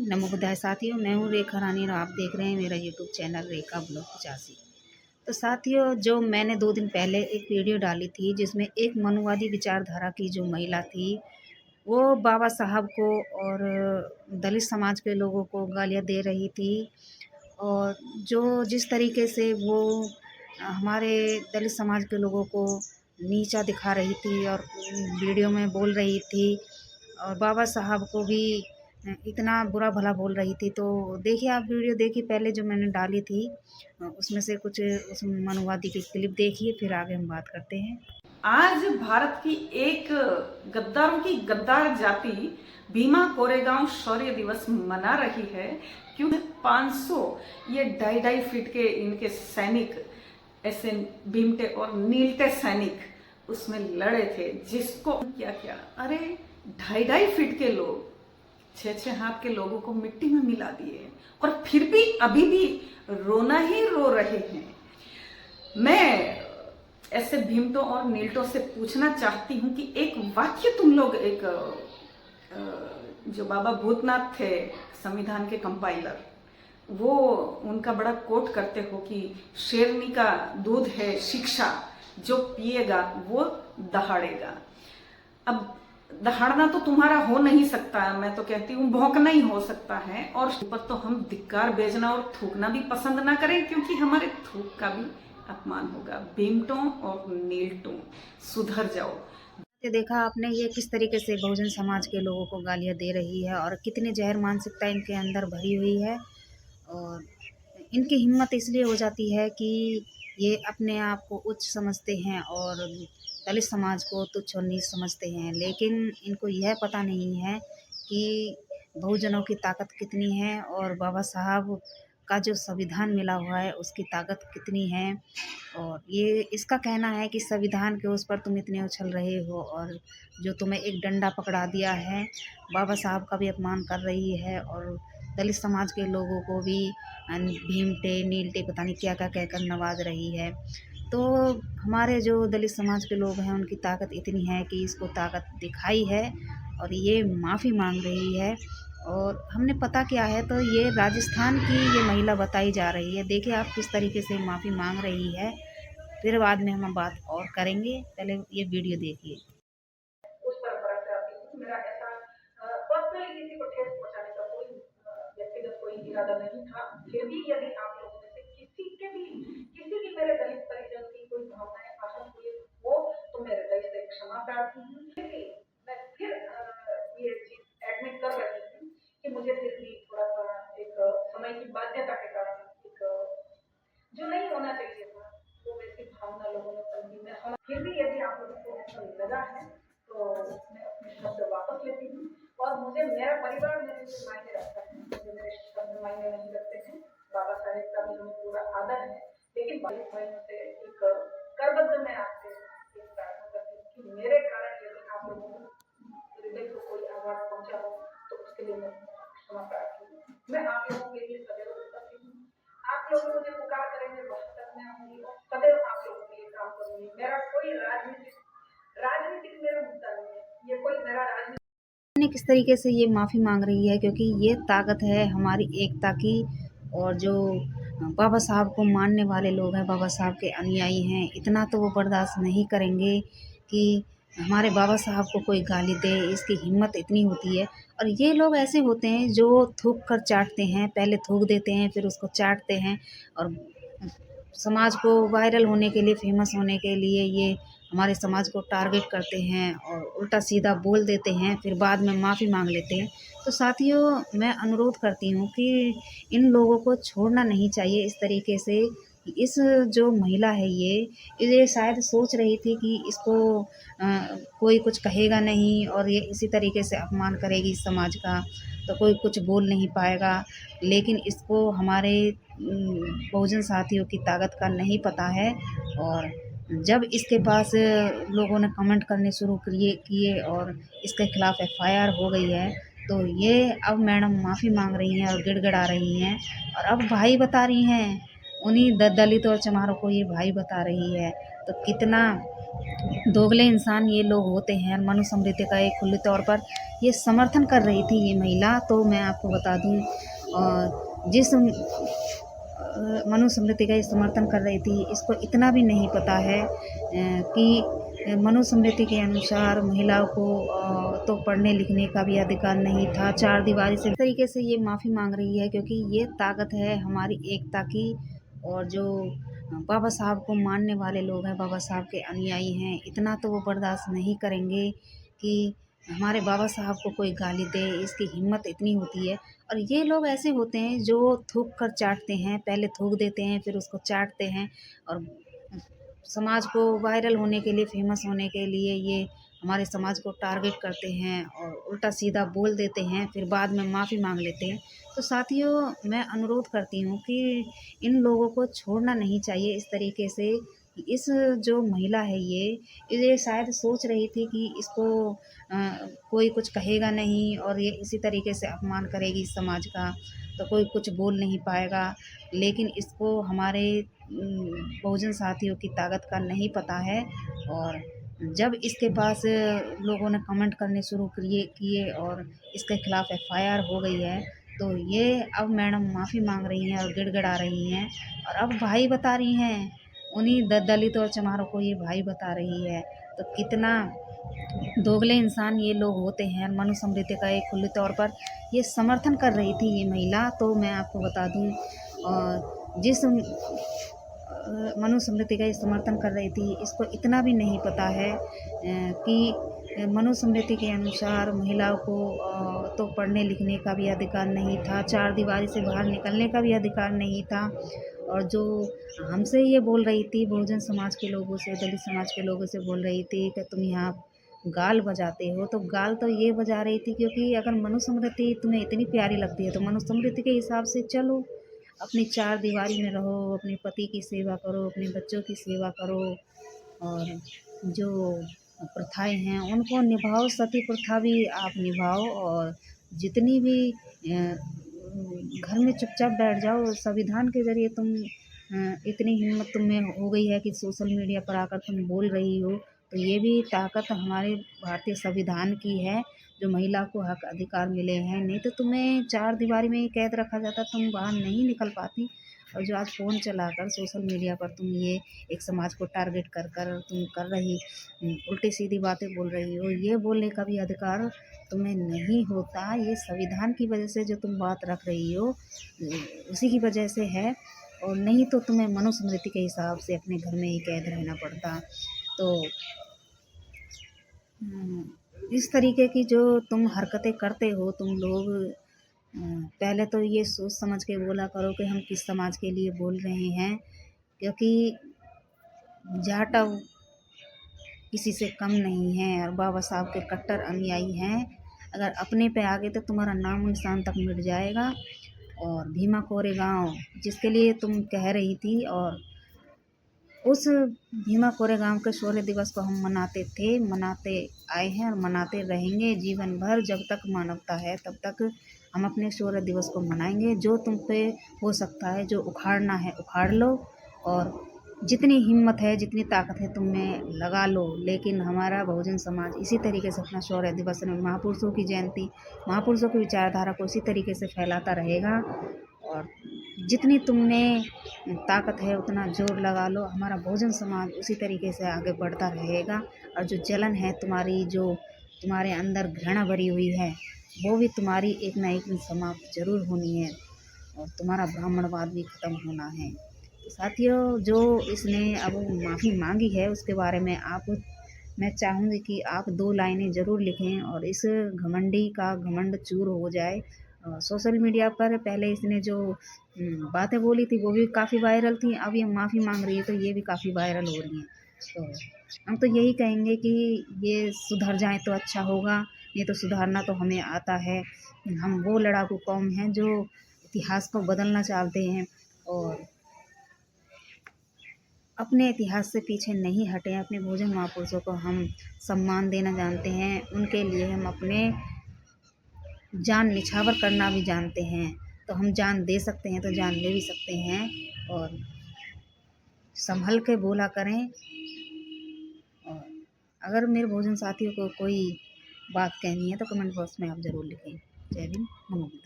नमो बुद्धाय साथियों, मैं हूँ रेखा रानी और आप देख रहे हैं मेरा यूट्यूब चैनल रेखा ब्लॉग 85। तो साथियों, जो मैंने 2 दिन पहले एक वीडियो डाली थी जिसमें एक मनुवादी विचारधारा की जो महिला थी, वो बाबा साहब को और दलित समाज के लोगों को गालियाँ दे रही थी। और जो जिस तरीके से वो हमारे दलित समाज के लोगों को नीचा दिखा रही थी और वीडियो में बोल रही थी और बाबा साहब को भी इतना बुरा भला बोल रही थी। तो देखिए, आप वीडियो देखिए, पहले जो मैंने डाली थी उसमें से कुछ उस मनुवादी की क्लिप देखिए, फिर आगे हम बात करते हैं। आज भारत की एक गद्दारों की गद्दार जाति भीमा कोरेगांव शौर्य दिवस मना रही है, क्योंकि 500 ये 2.5 फीट के इनके सैनिक, ऐसे भीमटे और नीलटे सैनिक उसमें लड़े थे। जिसको क्या क्या, अरे 2.5 फीट के लोग 6-6 हाथ के लोगों को मिट्टी में मिला दिए और फिर भी अभी भी रोना ही रो रहे हैं। मैं ऐसे भीमटों और नीलटों से पूछना चाहती हूँ कि एक वाक्य तुम लोग, एक जो बाबा भूतनाथ थे संविधान के कंपाइलर, वो उनका बड़ा कोट करते हो कि शेरनी का दूध है शिक्षा, जो पिएगा वो दहाड़ेगा। अब दहाड़ना तो तुम्हारा हो नहीं सकता, मैं तो कहती हूँ भौंकना ही हो सकता है। और ऊपर तो हम धिक्कार भेजना और थूकना भी पसंद ना करें, क्योंकि हमारे थूक का भी अपमान होगा। भीमटों और नीलटों, सुधर जाओ। देखा आपने, ये किस तरीके से बहुजन समाज के लोगों को गालियाँ दे रही है और कितनी जहर मानसिकता इनके अंदर भरी हुई है। और इनकी हिम्मत इसलिए हो जाती है कि ये अपने आप को उच्च समझते हैं और दलित समाज को तुच्छ और नीच समझते हैं, लेकिन इनको यह पता नहीं है कि बहुजनों की ताकत कितनी है और बाबा साहब का जो संविधान मिला हुआ है उसकी ताकत कितनी है। और ये इसका कहना है कि संविधान के उस पर तुम इतने उछल रहे हो और जो तुम्हें एक डंडा पकड़ा दिया है, बाबा साहब का भी अपमान कर रही है और दलित समाज के लोगों को भी भीमटे नीलटे पता नहीं क्या क्या कहकर नवाज रही है। तो हमारे जो दलित समाज के लोग हैं उनकी ताकत इतनी है कि इसको ताकत दिखाई है और ये माफ़ी मांग रही है। और हमने पता किया है तो ये राजस्थान की ये महिला बताई जा रही है। देखिए आप किस तरीके से माफ़ी मांग रही है, फिर बाद में हम बात और करेंगे। पहले ये वीडियो देखिए। उस परंपरा से आती हूँ। मेरा ऐसा पर्सनली किसी को ठेस पहुंचाने का कोई व्यक्तिगत कोई इरादा नहीं था। फिर भी यदि आप लोगों में से किसी भी मेरे दलित परिजन की कोई भावनाएं आहत हुई हो, तो मैं हृदय से क्षमा प्रार्थी हूँ। फिर भी मैं ये चीज एडमिट कर रही हूँ कि मुझे फिर भी थोड़ा सा एक समय की बाध्यता के कारण एक जो नहीं होना चाहिए था, वो वैसी भावना लोगों में पनपी में। फिर भी यदि आप लोगों को ऐसा लगा है तो मैं अपने शब्द वापस लेती हूँ। और मुझे मेरा परिवार मेरे लिए मायने रखता है, मुझे मेरे शब्द मायने नहीं रखते हैं। बाबा साहेब का भी हमें पूरा आदर है, लेकिन 22 महीनों से एक करबद्ध में आपसे एक प्रार्थना करती हूँ कि मेरे कारण यदि आप लोगों को हृदय को कोई आघात पहुंचा हो तो उसके लिए मैं क्षमा प्रार्थी हूँ। मैं आप लोगों के लिए सदैव करती हूँ। आप लोग मुझे पुकार करेंगे, वहां तक मैं आऊंगी और सदैव आप लोगों के लिए काम करूंगी। मेरा कोई राजनीतिक मेरा मुद्दा नहीं है, ये कोई मेरा राजनीतिक। किस तरीके से ये माफ़ी मांग रही है, क्योंकि ये ताकत है हमारी एकता की। और जो बाबा साहब को मानने वाले लोग हैं, बाबा साहब के अनुयायी हैं, इतना तो वो बर्दाश्त नहीं करेंगे कि हमारे बाबा साहब को कोई गाली दे। इसकी हिम्मत इतनी होती है। और ये लोग ऐसे होते हैं जो थूक कर चाटते हैं, पहले थूक देते हैं फिर उसको चाटते हैं और समाज को वायरल होने के लिए, फेमस होने के लिए ये हमारे समाज को टारगेट करते हैं और उल्टा सीधा बोल देते हैं, फिर बाद में माफ़ी मांग लेते हैं। तो साथियों, मैं अनुरोध करती हूँ कि इन लोगों को छोड़ना नहीं चाहिए इस तरीके से। इस जो महिला है ये शायद सोच रही थी कि इसको कोई कुछ कहेगा नहीं और ये इसी तरीके से अपमान करेगी समाज का, तो कोई कुछ बोल नहीं पाएगा। लेकिन इसको हमारे बहुजन साथियों की ताकत का नहीं पता है। और जब इसके पास लोगों ने कमेंट करने शुरू किए और इसके खिलाफ एफआईआर हो गई है, तो ये अब मैडम माफ़ी मांग रही हैं और गिड़गिड़ा रही हैं और अब भाई बता रही हैं। उन्हीं दलित और चमारों को ये भाई बता रही है। तो कितना दोगले इंसान ये लोग होते हैं। मनुस्मृति का एक खुले तौर पर ये समर्थन कर रही थी ये महिला, तो मैं आपको बता दूं, जिस मनुस्मृति का ये समर्थन कर रही थी, इसको इतना भी नहीं पता है कि मनुस्मृति के अनुसार महिलाओं को तो पढ़ने लिखने का भी अधिकार नहीं था। चार दीवारी से इस तरीके से ये माफ़ी मांग रही है, क्योंकि ये ताकत है हमारी एकता की। और जो बाबा साहब को मानने वाले लोग हैं, बाबा साहब के अनुयायी हैं, इतना तो वो बर्दाश्त नहीं करेंगे कि हमारे बाबा साहब को कोई गाली दे। इसकी हिम्मत इतनी होती है। और ये लोग ऐसे होते हैं जो थूक कर चाटते हैं, पहले थूक देते हैं फिर उसको चाटते हैं, और समाज को वायरल होने के लिए, फेमस होने के लिए ये हमारे समाज को टारगेट करते हैं और उल्टा सीधा बोल देते हैं, फिर बाद में माफ़ी मांग लेते हैं। तो साथियों, मैं अनुरोध करती हूँ कि इन लोगों को छोड़ना नहीं चाहिए इस तरीके से। इस जो महिला है ये शायद सोच रही थी कि इसको कोई कुछ कहेगा नहीं, और ये इसी तरीके से अपमान करेगी समाज का, तो कोई कुछ बोल नहीं पाएगा। लेकिन इसको हमारे बहुजन साथियों की ताकत का नहीं पता है। और जब इसके पास लोगों ने कमेंट करने शुरू किए और इसके खिलाफ एफआईआर हो गई है, तो ये अब मैडम माफ़ी मांग रही हैं और गिड़गिड़ा रही हैं, और अब भाई बता रही हैं। उन्हीं दलित और चमारों को ये भाई बता रही है। तो कितना दोगले इंसान ये लोग होते हैं। मनुस्मृति का एक खुले तौर पर ये समर्थन कर रही थी ये महिला, तो मैं आपको बता दूं, जिस मनुस्मृति का ये समर्थन कर रही थी, इसको इतना भी नहीं पता है कि मनुस्मृति के अनुसार महिलाओं को तो पढ़ने लिखने का भी अधिकार नहीं था, चार दीवारी से बाहर निकलने का भी अधिकार नहीं था। और जो हमसे ये बोल रही थी, बहुजन समाज के लोगों से, दलित समाज के लोगों से बोल रही थी कि तुम यहाँ गाल बजाते हो, तो गाल तो ये बजा रही थी क्योंकि अगर मनुस्मृति तुम्हें इतनी प्यारी लगती है तो मनुस्मृति के हिसाब से चलो, अपनी चार दीवारी में रहो, अपने पति की सेवा करो, अपने बच्चों की सेवा करो, और जो प्रथाएं हैं उनको निभाओ। सती प्रथा भी आप निभाओ, और जितनी भी घर में चुपचाप बैठ जाओ। संविधान के ज़रिए तुम इतनी हिम्मत तुम में हो गई है कि सोशल मीडिया पर आकर तुम बोल रही हो, तो ये भी ताकत हमारे भारतीय संविधान की है, जो महिला को हक अधिकार मिले हैं। नहीं तो तुम्हें चार दीवारी में ही कैद रखा जाता, तुम बाहर नहीं निकल पाती। और जो आज फ़ोन चलाकर सोशल मीडिया पर तुम ये एक समाज को टारगेट कर कर तुम कर रही उल्टी सीधी बातें बोल रही हो, ये बोलने का भी अधिकार तुम्हें नहीं होता। ये संविधान की वजह से जो तुम बात रख रही हो उसी की वजह से है, और नहीं तो तुम्हें मनुस्मृति के हिसाब से अपने घर में ही कैद रहना पड़ता। तो इस तरीके की जो तुम हरकतें करते हो तुम लोग, पहले तो ये सोच समझ के बोला करो कि हम किस समाज के लिए बोल रहे हैं, क्योंकि जाट अब किसी से कम नहीं है और बाबा साहब के कट्टर अनुयायी हैं। अगर अपने पे आ गए तो तुम्हारा नाम निशान तक मिट जाएगा। और भीमा कोरेगांव जिसके लिए तुम कह रही थी, और उस भीमा कोरेगांव के शौर्य दिवस को हम मनाते थे, मनाते आए हैं और मनाते रहेंगे जीवन भर। जब तक मानवता है तब तक हम अपने शौर्य दिवस को मनाएंगे। जो तुम पे हो सकता है, जो उखाड़ना है उखाड़ लो, और जितनी हिम्मत है, जितनी ताकत है तुम में लगा लो। लेकिन हमारा बहुजन समाज इसी तरीके से अपना शौर्य दिवस में महापुरुषों की जयंती, महापुरुषों की विचारधारा को इसी तरीके से फैलाता रहेगा। और जितनी तुम में ताकत है उतना जोर लगा लो, हमारा बहुजन समाज उसी तरीके से आगे बढ़ता रहेगा। और जो जलन है तुम्हारी, जो तुम्हारे अंदर घृणा भरी हुई है, वो भी तुम्हारी एक ना एक दिन समाप्त जरूर होनी है, और तुम्हारा ब्राह्मणवाद भी ख़त्म होना है। तो साथियों, जो इसने अब माफ़ी मांगी है उसके बारे में मैं चाहूँगी कि आप 2 लाइनें ज़रूर लिखें और इस घमंडी का घमंड चूर हो जाए। सोशल मीडिया पर पहले इसने जो बातें बोली थी वो भी काफ़ी वायरल थी, अब ये माफ़ी मांग रही है तो ये भी काफ़ी वायरल हो रही हैं। तो हम तो यही कहेंगे कि ये सुधर जाए तो अच्छा होगा, नहीं तो सुधारना तो हमें आता है। हम वो लड़ाकू कौम हैं जो इतिहास को बदलना चाहते हैं, और अपने इतिहास से पीछे नहीं हटे। अपने भोजन महापुरुषों को हम सम्मान देना जानते हैं, उनके लिए हम अपने जान निछावर करना भी जानते हैं। तो हम जान दे सकते हैं तो जान ले भी सकते हैं, और संभल के बोला करें। और अगर मेरे भोजन साथियों को कोई बात कहनी है तो कमेंट बॉक्स में आप ज़रूर लिखें। जय हिंद, नमो बुद्धाय।